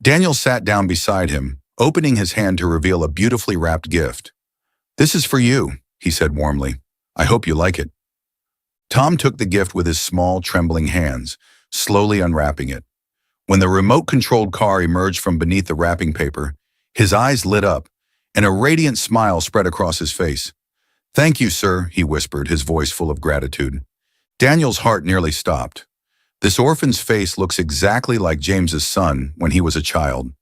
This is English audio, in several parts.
Daniel sat down beside him, opening his hand to reveal a beautifully wrapped gift. "This is for you," he said warmly. "I hope you like it." Tom took the gift with his small, trembling hands, slowly unwrapping it. When the remote-controlled car emerged from beneath the wrapping paper, his eyes lit up, and a radiant smile spread across his face. "Thank you, sir," he whispered, his voice full of gratitude. Daniel's heart nearly stopped. This orphan's face looks exactly like James's son when he was a child.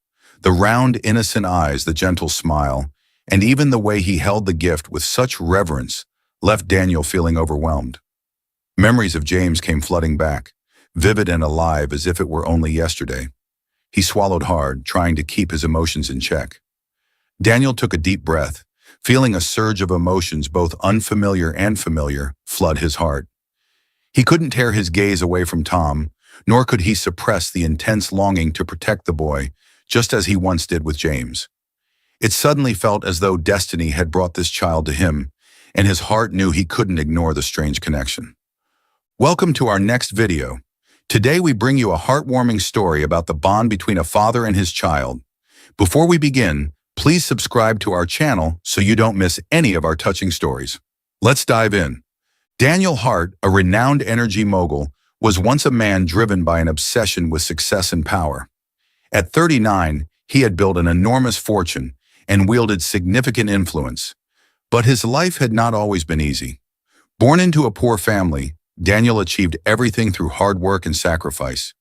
The round, innocent eyes, the gentle smile, and even the way he held the gift with such reverence left Daniel feeling overwhelmed. Memories of James came flooding back, vivid and alive as if it were only yesterday. He swallowed hard, trying to keep his emotions in check. Daniel took a deep breath, feeling a surge of emotions, both unfamiliar and familiar, flood his heart. He couldn't tear his gaze away from Tom, nor could he suppress the intense longing to protect the boy, just as he once did with James. It suddenly felt as though destiny had brought this child to him, and his heart knew he couldn't ignore the strange connection. Welcome to our next video. Today we bring you a heartwarming story about the bond between a father and his child. Before we begin, please subscribe to our channel so you don't miss any of our touching stories. Let's dive in. Daniel Hart, a renowned energy mogul, was once a man driven by an obsession with success and power. At 39, he had built an enormous fortune and wielded significant influence. But his life had not always been easy. Born into a poor family, Daniel achieved everything through hard work and sacrifice.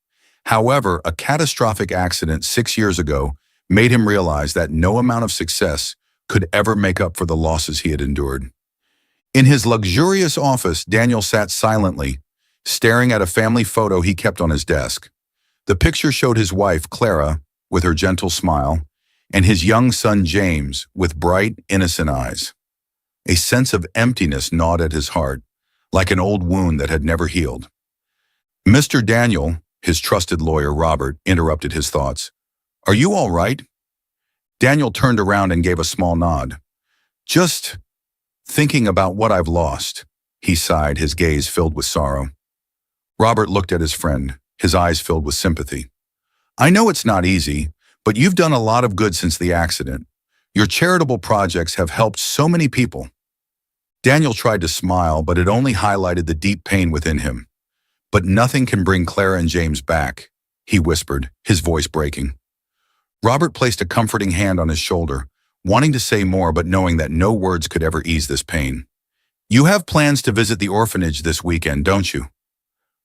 However, a catastrophic accident 6 years ago made him realize that no amount of success could ever make up for the losses he had endured. In his luxurious office, Daniel sat silently, staring at a family photo he kept on his desk. The picture showed his wife, Clara, with her gentle smile, and his young son, James, with bright, innocent eyes. A sense of emptiness gnawed at his heart, like an old wound that had never healed. "Mr. Daniel," his trusted lawyer, Robert, interrupted his thoughts. "Are you all right?" Daniel turned around and gave a small nod. "Just thinking about what I've lost," he sighed, his gaze filled with sorrow. Robert looked at his friend, his eyes filled with sympathy. "I know it's not easy, but you've done a lot of good since the accident. Your charitable projects have helped so many people." Daniel tried to smile, but it only highlighted the deep pain within him. "But nothing can bring Clara and James back," he whispered, his voice breaking. Robert placed a comforting hand on his shoulder, wanting to say more but knowing that no words could ever ease this pain. "You have plans to visit the orphanage this weekend, don't you?"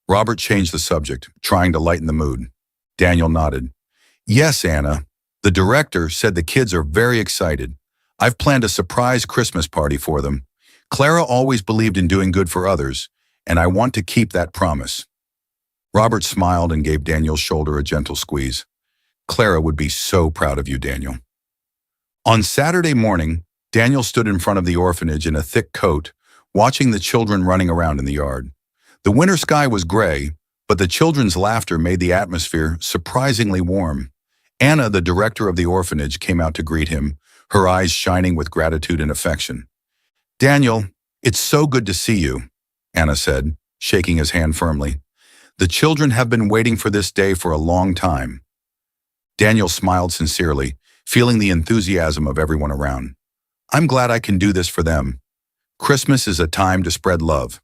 Robert changed the subject, trying to lighten the mood. Daniel nodded. "Yes, Anna. The director said the kids are very excited. I've planned a surprise Christmas party for them. Clara always believed in doing good for others, and I want to keep that promise." Robert smiled and gave Daniel's shoulder a gentle squeeze. "Clara would be so proud of you, Daniel." On Saturday morning, Daniel stood in front of the orphanage in a thick coat, watching the children running around in the yard. The winter sky was gray, but the children's laughter made the atmosphere surprisingly warm. Anna, the director of the orphanage, came out to greet him, her eyes shining with gratitude and affection. "Daniel, it's so good to see you," Anna said, shaking his hand firmly. "The children have been waiting for this day for a long time." Daniel smiled sincerely, feeling the enthusiasm of everyone around. "I'm glad I can do this for them. Christmas is a time to spread love."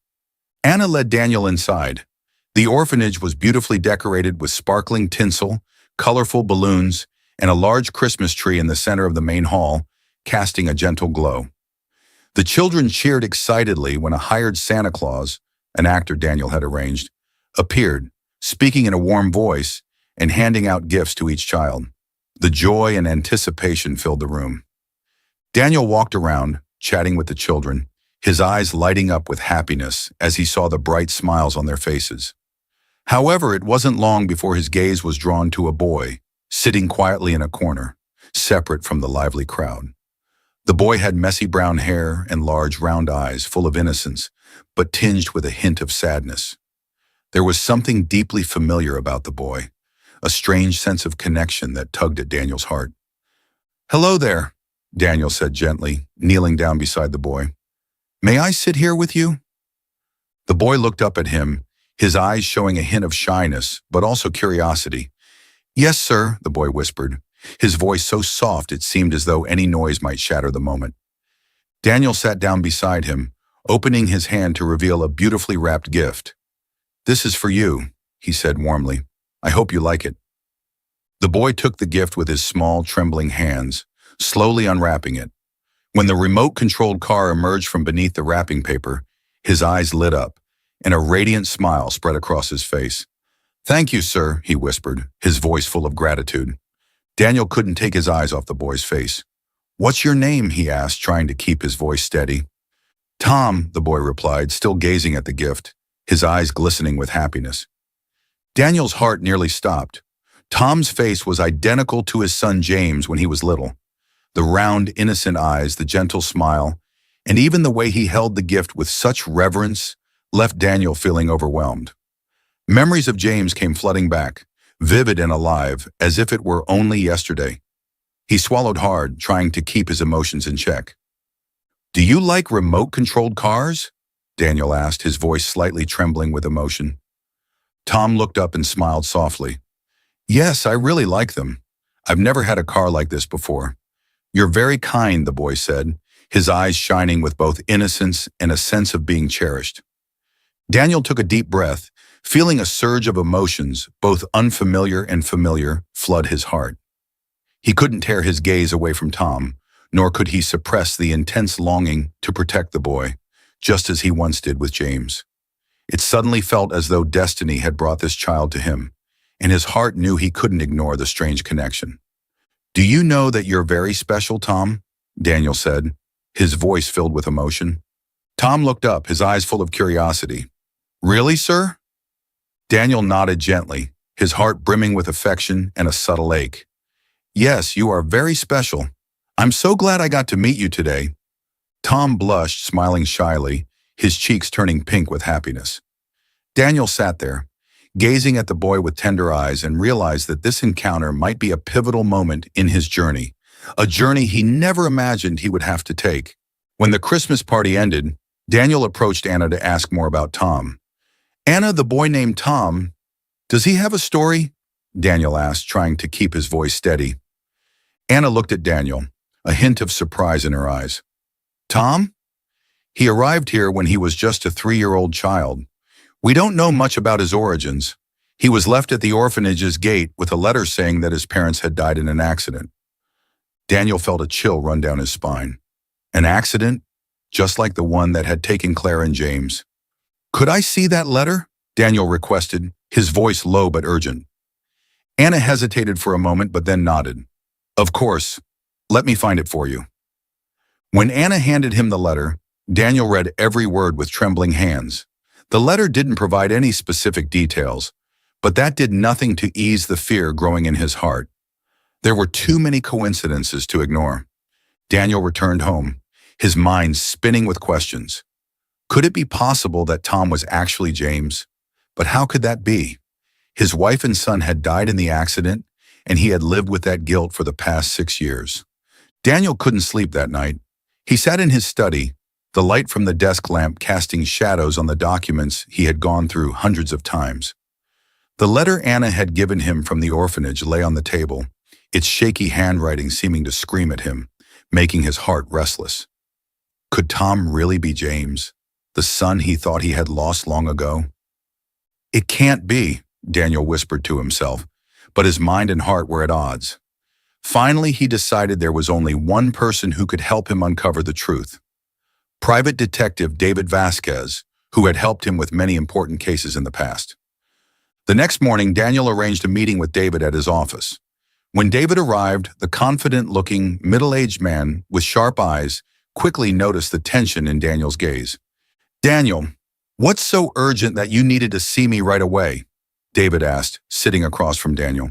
Anna led Daniel inside. The orphanage was beautifully decorated with sparkling tinsel, colorful balloons, and a large Christmas tree in the center of the main hall, casting a gentle glow. The children cheered excitedly when a hired Santa Claus, an actor Daniel had arranged, appeared, speaking in a warm voice and handing out gifts to each child. The joy and anticipation filled the room. Daniel walked around, chatting with the children, his eyes lighting up with happiness as he saw the bright smiles on their faces. However, it wasn't long before his gaze was drawn to a boy, sitting quietly in a corner, separate from the lively crowd. The boy had messy brown hair and large round eyes full of innocence, but tinged with a hint of sadness. There was something deeply familiar about the boy, a strange sense of connection that tugged at Daniel's heart. "Hello there," Daniel said gently, kneeling down beside the boy. "May I sit here with you?" The boy looked up at him, his eyes showing a hint of shyness, but also curiosity. Yes, sir, the boy whispered, his voice so soft it seemed as though any noise might shatter the moment. Daniel sat down beside him, opening his hand to reveal a beautifully wrapped gift. This is for you, he said warmly. I hope you like it. The boy took the gift with his small, trembling hands, slowly unwrapping it. When the remote-controlled car emerged from beneath the wrapping paper, his eyes lit up, and a radiant smile spread across his face. Thank you, sir, he whispered, his voice full of gratitude. Daniel couldn't take his eyes off the boy's face. What's your name? He asked, trying to keep his voice steady. Tom, the boy replied, still gazing at the gift, his eyes glistening with happiness. Daniel's heart nearly stopped. Tom's face was identical to his son James when he was little. The round, innocent eyes, the gentle smile, and even the way he held the gift with such reverence left Daniel feeling overwhelmed. Memories of James came flooding back, vivid and alive, as if it were only yesterday. He swallowed hard, trying to keep his emotions in check. Do you like remote-controlled cars? Daniel asked, his voice slightly trembling with emotion. Tom looked up and smiled softly. Yes, I really like them. I've never had a car like this before. You're very kind, the boy said, his eyes shining with both innocence and a sense of being cherished. Daniel took a deep breath, feeling a surge of emotions, both unfamiliar and familiar, flood his heart. He couldn't tear his gaze away from Tom, nor could he suppress the intense longing to protect the boy, just as he once did with James. It suddenly felt as though destiny had brought this child to him, and his heart knew he couldn't ignore the strange connection. Do you know that you're very special, Tom? Daniel said, his voice filled with emotion. Tom looked up, his eyes full of curiosity. Really, sir? Daniel nodded gently, his heart brimming with affection and a subtle ache. Yes, you are very special. I'm so glad I got to meet you today. Tom blushed, smiling shyly, his cheeks turning pink with happiness. Daniel sat there, gazing at the boy with tender eyes, and realized that this encounter might be a pivotal moment in his journey, a journey he never imagined he would have to take. When the Christmas party ended, Daniel approached Anna to ask more about Tom. Anna, the boy named Tom, does he have a story? Daniel asked, trying to keep his voice steady. Anna looked at Daniel, a hint of surprise in her eyes. Tom? He arrived here when he was just a 3-year-old child. We don't know much about his origins. He was left at the orphanage's gate with a letter saying that his parents had died in an accident. Daniel felt a chill run down his spine. An accident? Just like the one that had taken Claire and James. Could I see that letter? Daniel requested, his voice low but urgent. Anna hesitated for a moment but then nodded. Of course. Let me find it for you. When Anna handed him the letter, Daniel read every word with trembling hands. The letter didn't provide any specific details, but that did nothing to ease the fear growing in his heart. There were too many coincidences to ignore. Daniel returned home, his mind spinning with questions. Could it be possible that Tom was actually James? But how could that be? His wife and son had died in the accident, and he had lived with that guilt for the past 6 years. Daniel couldn't sleep that night. He sat in his study, the light from the desk lamp casting shadows on the documents he had gone through hundreds of times. The letter Anna had given him from the orphanage lay on the table, its shaky handwriting seeming to scream at him, making his heart restless. Could Tom really be James, the son he thought he had lost long ago? It can't be, Daniel whispered to himself, but his mind and heart were at odds. Finally, he decided there was only one person who could help him uncover the truth. Private Detective David Vasquez, who had helped him with many important cases in the past. The next morning, Daniel arranged a meeting with David at his office. When David arrived, the confident-looking, middle-aged man with sharp eyes quickly noticed the tension in Daniel's gaze. Daniel, what's so urgent that you needed to see me right away? David asked, sitting across from Daniel.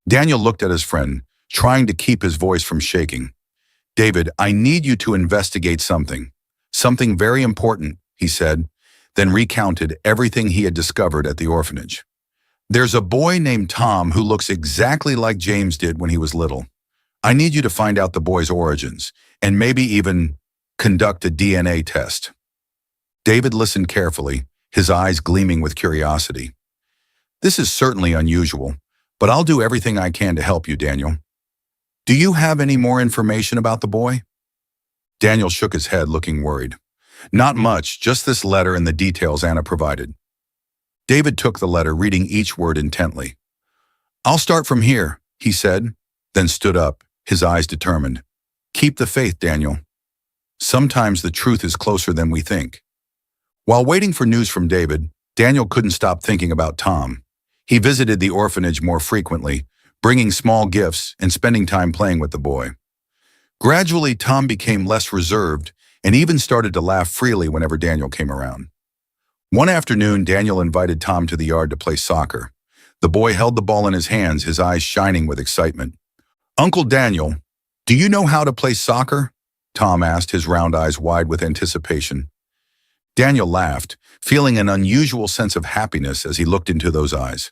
Daniel looked at his friend, trying to keep his voice from shaking. David, I need you to investigate something. Something very important, he said, then recounted everything he had discovered at the orphanage. There's a boy named Tom who looks exactly like James did when he was little. I need you to find out the boy's origins, and maybe even conduct a DNA test. David listened carefully, his eyes gleaming with curiosity. This is certainly unusual, But I'll do everything I can to help you, Daniel. Do you have any more information about the boy? Daniel shook his head, looking worried. Not much, just this letter and the details Anna provided. David took the letter, reading each word intently. I'll start from here, he said, then stood up, his eyes determined. Keep the faith, Daniel. Sometimes the truth is closer than we think. While waiting for news from David, Daniel couldn't stop thinking about Tom. He visited the orphanage more frequently, bringing small gifts and spending time playing with the boy. Gradually, Tom became less reserved and even started to laugh freely whenever Daniel came around. One afternoon, Daniel invited Tom to the yard to play soccer. The boy held the ball in his hands, his eyes shining with excitement. Uncle Daniel, do you know how to play soccer? Tom asked, his round eyes wide with anticipation. Daniel laughed, feeling an unusual sense of happiness as he looked into those eyes.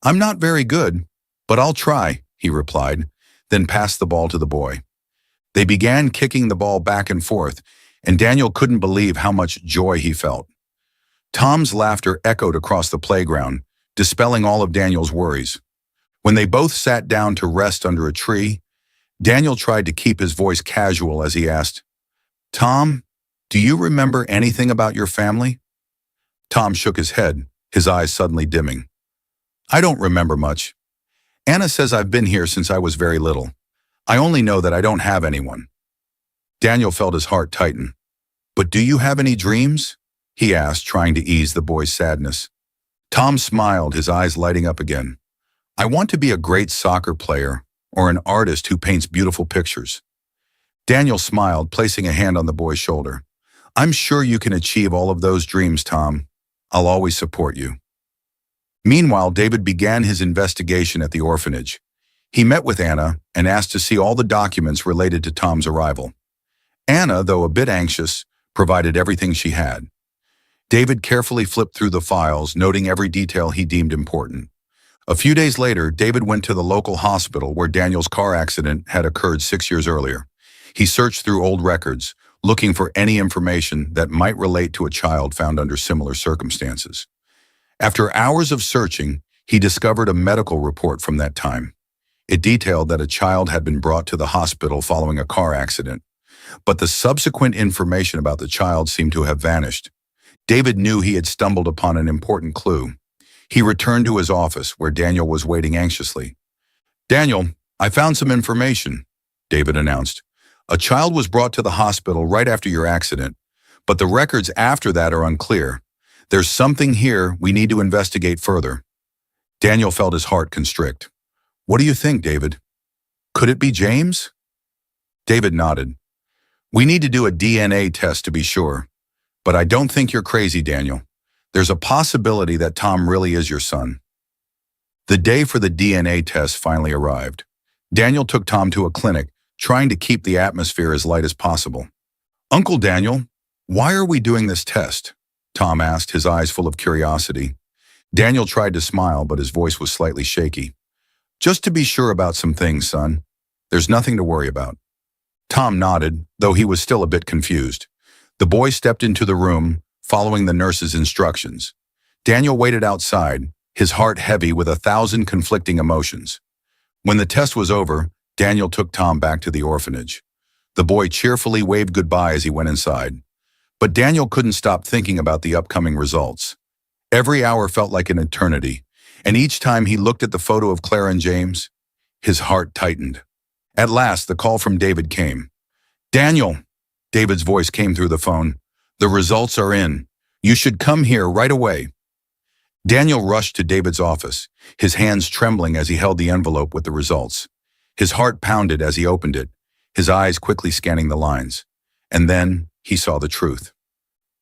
I'm not very good, but I'll try, he replied, then passed the ball to the boy. They began kicking the ball back and forth, and Daniel couldn't believe how much joy he felt. Tom's laughter echoed across the playground, dispelling all of Daniel's worries. When they both sat down to rest under a tree, Daniel tried to keep his voice casual as he asked, Tom, do you remember anything about your family? Tom shook his head, his eyes suddenly dimming. I don't remember much. Anna says I've been here since I was very little. I only know that I don't have anyone. Daniel felt his heart tighten. But do you have any dreams? He asked, trying to ease the boy's sadness. Tom smiled, his eyes lighting up again. I want to be a great soccer player or an artist who paints beautiful pictures. Daniel smiled, placing a hand on the boy's shoulder. I'm sure you can achieve all of those dreams, Tom. I'll always support you. Meanwhile, David began his investigation at the orphanage. He met with Anna and asked to see all the documents related to Tom's arrival. Anna, though a bit anxious, provided everything she had. David carefully flipped through the files, noting every detail he deemed important. A few days later, David went to the local hospital where Daniel's car accident had occurred 6 years earlier. He searched through old records, looking for any information that might relate to a child found under similar circumstances. After hours of searching, he discovered a medical report from that time. It detailed that a child had been brought to the hospital following a car accident, but the subsequent information about the child seemed to have vanished. David knew he had stumbled upon an important clue. He returned to his office, where Daniel was waiting anxiously. Daniel, I found some information, David announced. A child was brought to the hospital right after your accident, but the records after that are unclear. There's something here we need to investigate further. Daniel felt his heart constrict. What do you think, David? Could it be James? David nodded. We need to do a DNA test to be sure. But I don't think you're crazy, Daniel. There's a possibility that Tom really is your son. The day for the DNA test finally arrived. Daniel took Tom to a clinic, trying to keep the atmosphere as light as possible. Uncle Daniel, why are we doing this test? Tom asked, his eyes full of curiosity. Daniel tried to smile, but his voice was slightly shaky. Just to be sure about some things, son. There's nothing to worry about. Tom nodded, though he was still a bit confused. The boy stepped into the room, following the nurse's instructions. Daniel waited outside, his heart heavy with 1,000 conflicting emotions. When the test was over, Daniel took Tom back to the orphanage. The boy cheerfully waved goodbye as he went inside. But Daniel couldn't stop thinking about the upcoming results. Every hour felt like an eternity, and each time he looked at the photo of Claire and James, his heart tightened. At last, the call from David came. Daniel, David's voice came through the phone. The results are in. You should come here right away. Daniel rushed to David's office, his hands trembling as he held the envelope with the results. His heart pounded as he opened it, his eyes quickly scanning the lines. And then he saw the truth.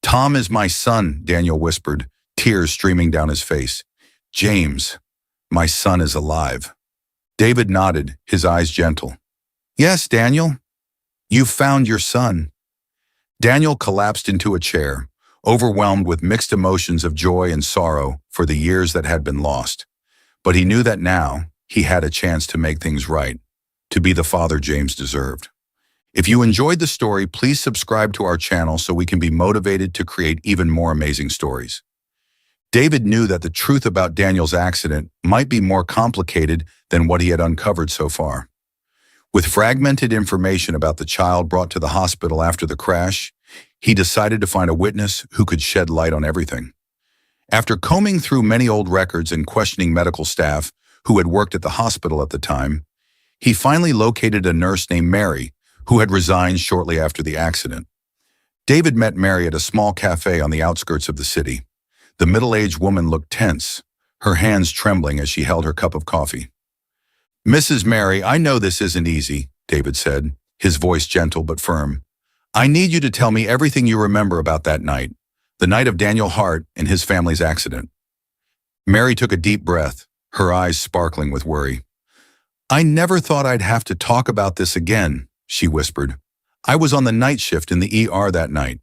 Tom is my son, Daniel whispered, tears streaming down his face. James, my son is alive. David nodded, his eyes gentle. Yes, Daniel, you've found your son. Daniel collapsed into a chair, overwhelmed with mixed emotions of joy and sorrow for the years that had been lost. But he knew that now he had a chance to make things right, to be the father James deserved. If you enjoyed the story, please subscribe to our channel so we can be motivated to create even more amazing stories. David knew that the truth about Daniel's accident might be more complicated than what he had uncovered so far. With fragmented information about the child brought to the hospital after the crash, he decided to find a witness who could shed light on everything. After combing through many old records and questioning medical staff who had worked at the hospital at the time, he finally located a nurse named Mary, who had resigned shortly after the accident. David met Mary at a small cafe on the outskirts of the city. The middle-aged woman looked tense, her hands trembling as she held her cup of coffee. "Mrs. Mary, I know this isn't easy," David said, his voice gentle but firm. "I need you to tell me everything you remember about that night, the night of Daniel Hart and his family's accident." Mary took a deep breath, her eyes sparkling with worry. "I never thought I'd have to talk about this again," she whispered. "I was on the night shift in the ER that night.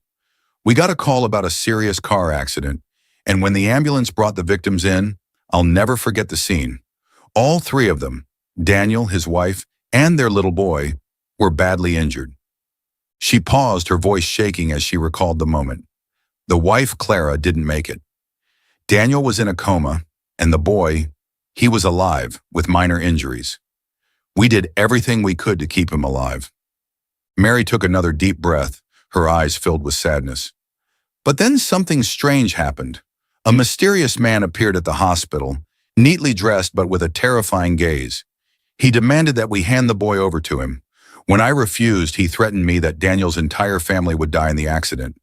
We got a call about a serious car accident, and when the ambulance brought the victims in, I'll never forget the scene. All three of them, Daniel, his wife, and their little boy, were badly injured." She paused, her voice shaking as she recalled the moment. The wife, Clara, didn't make it. Daniel was in a coma, and the boy, he was alive with minor injuries. We did everything we could to keep him alive. Mary took another deep breath, her eyes filled with sadness. But then something strange happened. A mysterious man appeared at the hospital, neatly dressed but with a terrifying gaze. He demanded that we hand the boy over to him. When I refused, he threatened me that Daniel's entire family would die in the accident.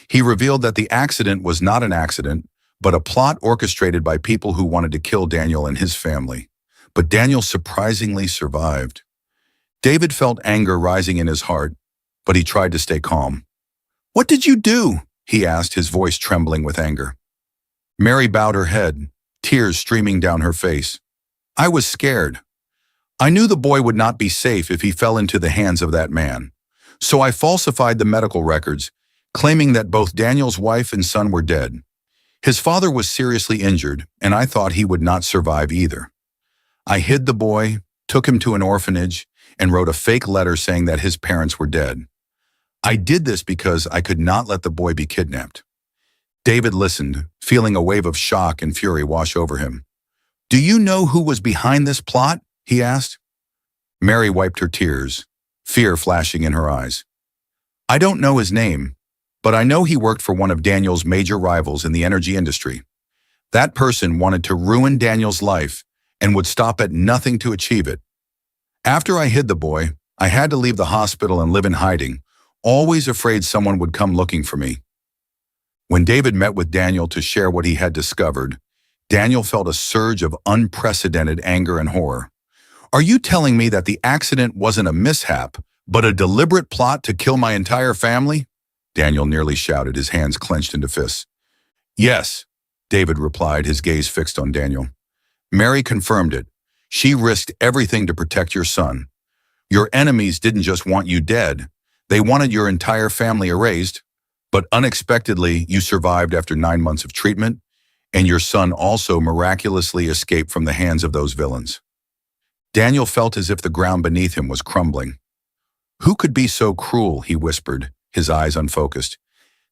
He revealed that the accident was not an accident, but a plot orchestrated by people who wanted to kill Daniel and his family. But Daniel surprisingly survived. David felt anger rising in his heart, but he tried to stay calm. "What did you do?" he asked, his voice trembling with anger. Mary bowed her head, tears streaming down her face. "I was scared. I knew the boy would not be safe if he fell into the hands of that man. So I falsified the medical records, claiming that both Daniel's wife and son were dead. His father was seriously injured, and I thought he would not survive either. I hid the boy, took him to an orphanage, and wrote a fake letter saying that his parents were dead. I did this because I could not let the boy be kidnapped." David listened, feeling a wave of shock and fury wash over him. "Do you know who was behind this plot?" he asked. Mary wiped her tears, fear flashing in her eyes. "I don't know his name, but I know he worked for one of Daniel's major rivals in the energy industry. That person wanted to ruin Daniel's life and would stop at nothing to achieve it. After I hid the boy, I had to leave the hospital and live in hiding, always afraid someone would come looking for me." When David met with Daniel to share what he had discovered, Daniel felt a surge of unprecedented anger and horror. "Are you telling me that the accident wasn't a mishap, but a deliberate plot to kill my entire family?" Daniel nearly shouted, his hands clenched into fists. "Yes," David replied, his gaze fixed on Daniel. "Mary confirmed it. She risked everything to protect your son. Your enemies didn't just want you dead, they wanted your entire family erased. But unexpectedly, you survived after 9 months of treatment, and your son also miraculously escaped from the hands of those villains." Daniel felt as if the ground beneath him was crumbling. "Who could be so cruel?" he whispered, his eyes unfocused.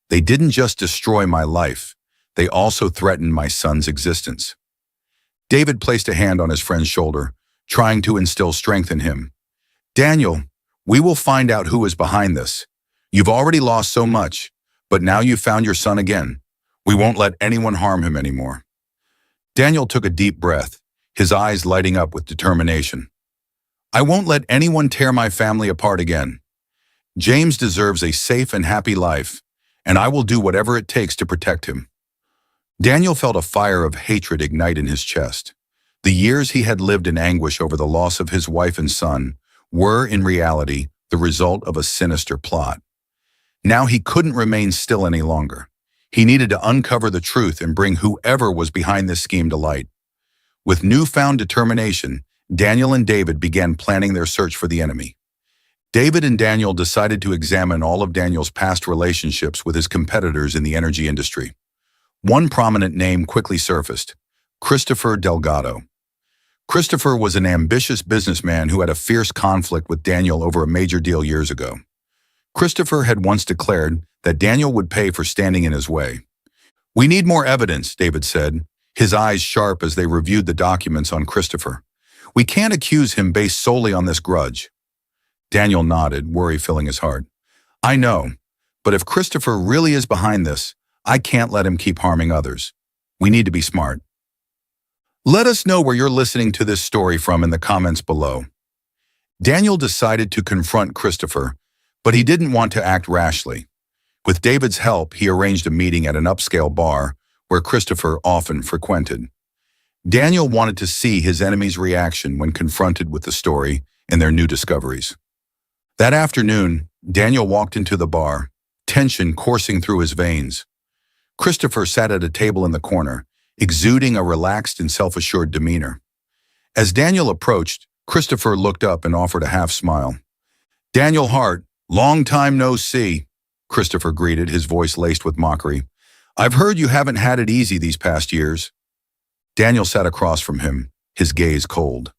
"They didn't just destroy my life, they also threatened my son's existence." David placed a hand on his friend's shoulder, trying to instill strength in him. "Daniel, we will find out who is behind this. You've already lost so much, but now you've found your son again. We won't let anyone harm him anymore." Daniel took a deep breath, his eyes lighting up with determination. "I won't let anyone tear my family apart again. James deserves a safe and happy life, and I will do whatever it takes to protect him." Daniel felt a fire of hatred ignite in his chest. The years he had lived in anguish over the loss of his wife and son were, in reality, the result of a sinister plot. Now he couldn't remain still any longer. He needed to uncover the truth and bring whoever was behind this scheme to light. With newfound determination, Daniel and David began planning their search for the enemy. David and Daniel decided to examine all of Daniel's past relationships with his competitors in the energy industry. One prominent name quickly surfaced: Christopher Delgado. Christopher was an ambitious businessman who had a fierce conflict with Daniel over a major deal years ago. Christopher had once declared that Daniel would pay for standing in his way. We need more evidence, David said, his eyes sharp as they reviewed the documents on Christopher. We can't accuse him based solely on this grudge. Daniel nodded, worry filling his heart. I know, but if Christopher really is behind this, I can't let him keep harming others. We need to be smart. Let us know where you're listening to this story from in the comments below. Daniel decided to confront Christopher, but he didn't want to act rashly. With David's help, he arranged a meeting at an upscale bar where Christopher often frequented. Daniel wanted to see his enemy's reaction when confronted with the story and their new discoveries. That afternoon, Daniel walked into the bar, tension coursing through his veins. Christopher sat at a table in the corner, exuding a relaxed and self-assured demeanor. As Daniel approached, Christopher looked up and offered a half-smile. Daniel Hart, long time no see, Christopher greeted, his voice laced with mockery. I've heard you haven't had it easy these past years. Daniel sat across from him, his gaze cold.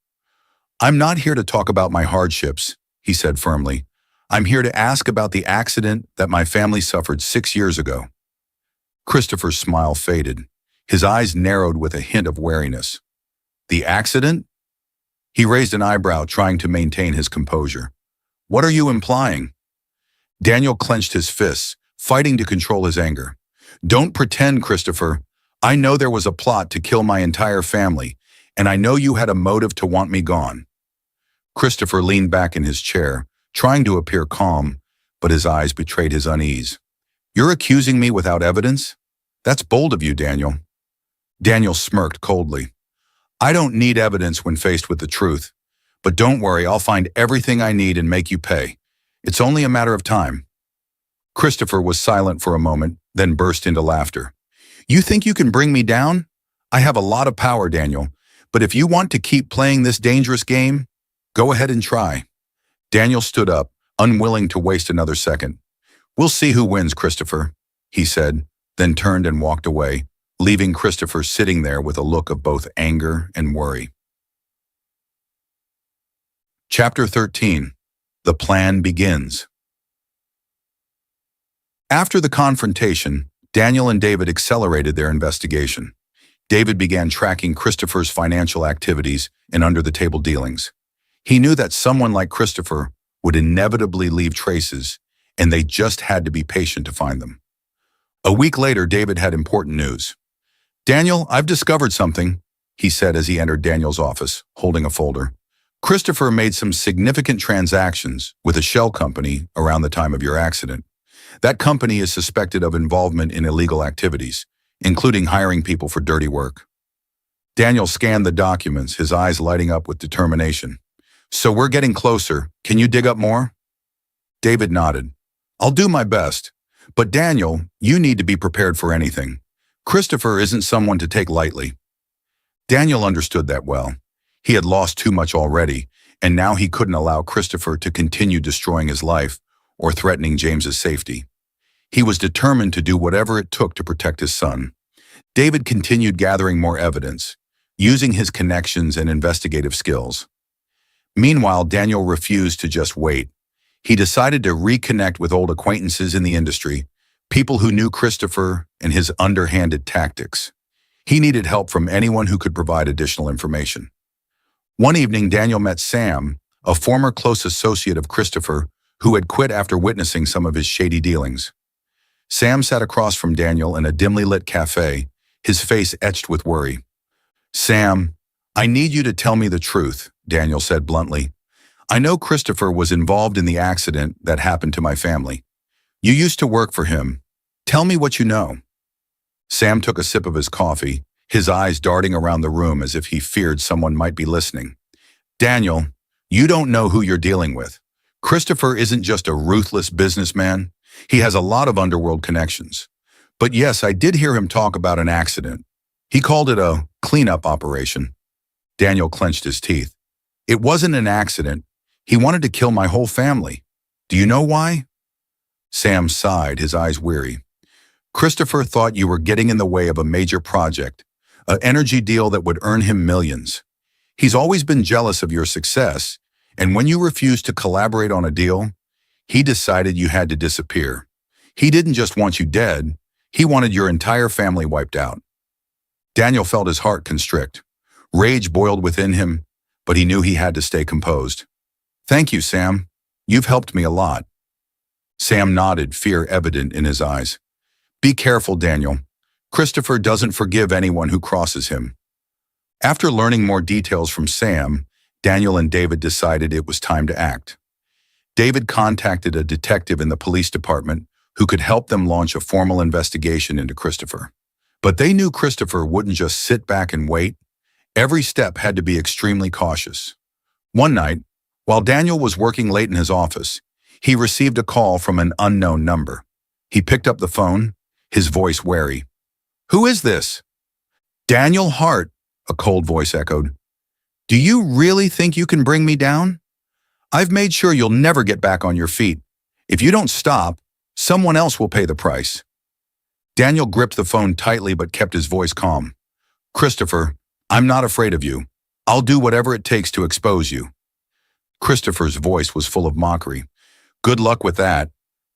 I'm not here to talk about my hardships, he said firmly. I'm here to ask about the accident that my family suffered 6 years ago. Christopher's smile faded. His eyes narrowed with a hint of wariness. The accident? He raised an eyebrow, trying to maintain his composure. What are you implying? Daniel clenched his fists, fighting to control his anger. Don't pretend, Christopher. I know there was a plot to kill my entire family, and I know you had a motive to want me gone. Christopher leaned back in his chair, trying to appear calm, but his eyes betrayed his unease. You're accusing me without evidence? That's bold of you, Daniel. Daniel smirked coldly. I don't need evidence when faced with the truth, but don't worry, I'll find everything I need and make you pay. It's only a matter of time. Christopher was silent for a moment, then burst into laughter. You think you can bring me down? I have a lot of power, Daniel, but if you want to keep playing this dangerous game, go ahead and try. Daniel stood up, unwilling to waste another second. We'll see who wins, Christopher, he said, then turned and walked away, leaving Christopher sitting there with a look of both anger and worry. Chapter 13. The Plan Begins. After the confrontation, Daniel and David accelerated their investigation. David began tracking Christopher's financial activities and under-the-table dealings. He knew that someone like Christopher would inevitably leave traces, and they just had to be patient to find them. A week later, David had important news. Daniel, I've discovered something, he said as he entered Daniel's office, holding a folder. Christopher made some significant transactions with a shell company around the time of your accident. That company is suspected of involvement in illegal activities, including hiring people for dirty work. Daniel scanned the documents, his eyes lighting up with determination. So we're getting closer. Can you dig up more? David nodded. I'll do my best. But Daniel, you need to be prepared for anything. Christopher isn't someone to take lightly. Daniel understood that well. He had lost too much already, and now he couldn't allow Christopher to continue destroying his life or threatening James's safety. He was determined to do whatever it took to protect his son. David continued gathering more evidence, using his connections and investigative skills. Meanwhile, Daniel refused to just wait. He decided to reconnect with old acquaintances in the industry, people who knew Christopher and his underhanded tactics. He needed help from anyone who could provide additional information. One evening, Daniel met Sam, a former close associate of Christopher who had quit after witnessing some of his shady dealings. Sam sat across from Daniel in a dimly lit cafe, his face etched with worry. Sam, I need you to tell me the truth, Daniel said bluntly. I know Christopher was involved in the accident that happened to my family. You used to work for him. Tell me what you know. Sam took a sip of his coffee, his eyes darting around the room as if he feared someone might be listening. Daniel, you don't know who you're dealing with. Christopher isn't just a ruthless businessman. He has a lot of underworld connections. But yes, I did hear him talk about an accident. He called it a cleanup operation. Daniel clenched his teeth. It wasn't an accident. He wanted to kill my whole family. Do you know why? Sam sighed, his eyes weary. Christopher thought you were getting in the way of a major project, an energy deal that would earn him millions. He's always been jealous of your success, and when you refused to collaborate on a deal, he decided you had to disappear. He didn't just want you dead, He wanted your entire family wiped out. Daniel felt his heart constrict. Rage boiled within him, but he knew he had to stay composed. Thank you, Sam. You've helped me a lot. Sam nodded, fear evident in his eyes. Be careful, Daniel. Christopher doesn't forgive anyone who crosses him. After learning more details from Sam, Daniel and David decided it was time to act. David contacted a detective in the police department who could help them launch a formal investigation into Christopher. But they knew Christopher wouldn't just sit back and wait. Every step had to be extremely cautious. One night, while Daniel was working late in his office, he received a call from an unknown number. He picked up the phone, his voice wary. Who is this? Daniel Hart, a cold voice echoed. Do you really think you can bring me down? I've made sure you'll never get back on your feet. If you don't stop, someone else will pay the price. Daniel gripped the phone tightly but kept his voice calm. Christopher, I'm not afraid of you. I'll do whatever it takes to expose you. Christopher's voice was full of mockery. Good luck with that.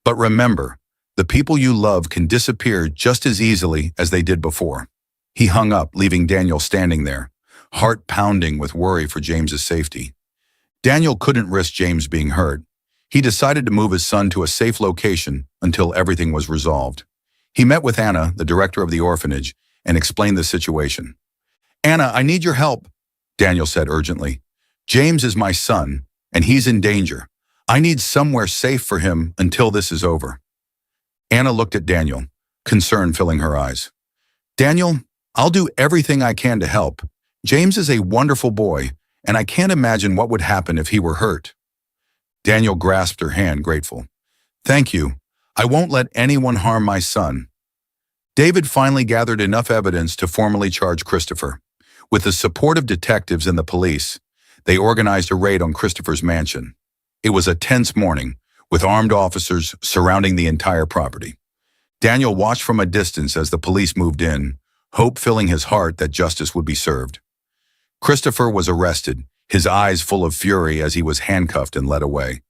But remember, the people you love can disappear just as easily as they did before. He hung up, leaving Daniel standing there, heart pounding with worry for James's safety. Daniel couldn't risk James being hurt. He decided to move his son to a safe location until everything was resolved. He met with Anna, the director of the orphanage, and explained the situation. Anna, I need your help, Daniel said urgently. James is my son, and he's in danger. I need somewhere safe for him until this is over. Anna looked at Daniel, concern filling her eyes. Daniel, I'll do everything I can to help. James is a wonderful boy, and I can't imagine what would happen if he were hurt. Daniel grasped her hand, grateful. Thank you. I won't let anyone harm my son. David finally gathered enough evidence to formally charge Christopher. With the support of detectives and the police, they organized a raid on Christopher's mansion. It was a tense morning, with armed officers surrounding the entire property. Daniel watched from a distance as the police moved in, hope filling his heart that justice would be served. Christopher was arrested, his eyes full of fury as he was handcuffed and led away.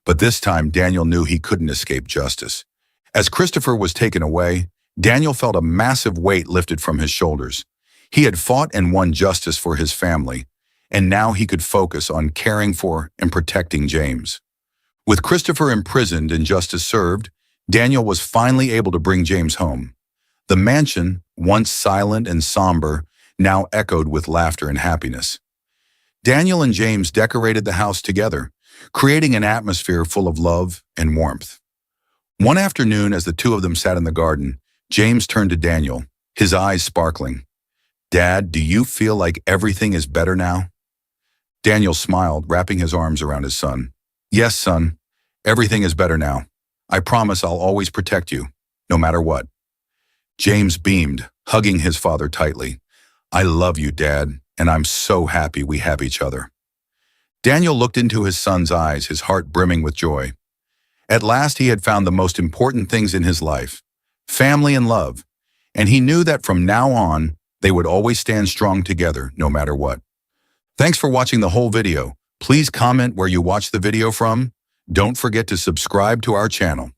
But this time, Daniel knew he couldn't escape justice. As Christopher was taken away, Daniel felt a massive weight lifted from his shoulders. He had fought and won justice for his family, and now he could focus on caring for and protecting James. With Christopher imprisoned and justice served, Daniel was finally able to bring James home. The mansion, once silent and somber, now echoed with laughter and happiness. Daniel and James decorated the house together, creating an atmosphere full of love and warmth. One afternoon, as the two of them sat in the garden, James turned to Daniel, his eyes sparkling. Dad, do you feel like everything is better now? Daniel smiled, wrapping his arms around his son. Yes, son, everything is better now. I promise I'll always protect you, no matter what. James beamed, hugging his father tightly. I love you, Dad, and I'm so happy we have each other. Daniel looked into his son's eyes, his heart brimming with joy. At last he had found the most important things in his life, family and love, and he knew that from now on, they would always stand strong together, no matter what. Thanks for watching the whole video. Please comment where you watched the video from. Don't forget to subscribe to our channel.